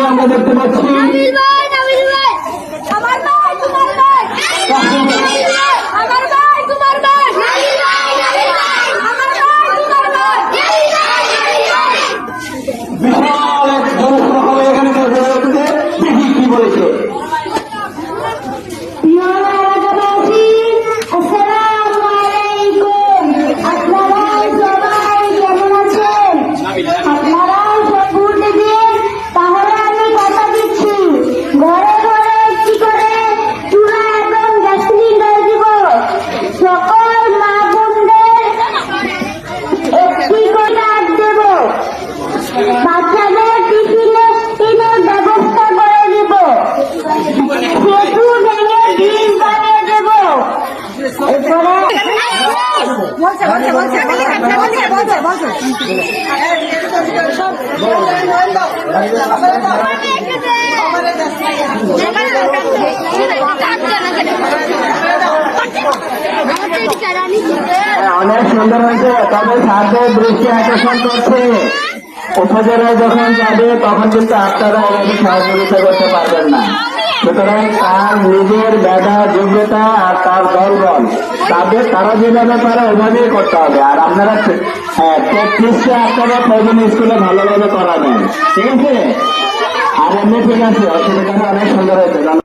আমরা দেখতে পাচ্ছি বিশাল এক জনসভা হবে এখানে দেখি কি বলেছে। বাচ্চাদের টিফিনের ব্যবস্থা করে দেব, সেতু ভেঙে ব্রিজ বানিয়ে দেব। অনেক সুন্দর হয়েছে, তবে স্যারদের দৃষ্টি আকর্ষণ করছে উপজেলায় যখন যাবে তখন কিন্তু আপনারা এভাবে সহযোগিতা করতে পারবেন না। সুতরাং তার নিজের মেধা যোগ্যতা আর তার দলবল তারা যেভাবে পারে ওইভাবেই করতে হবে। আর আপনারা প্র্যাকটিসটা আপনারা প্রয়োজন স্কুলে ভালোভাবে করাবেন, ঠিক আছে? আর এমনি ঠিক আছে, অসুবিধা অনেক সুন্দর হয়েছে।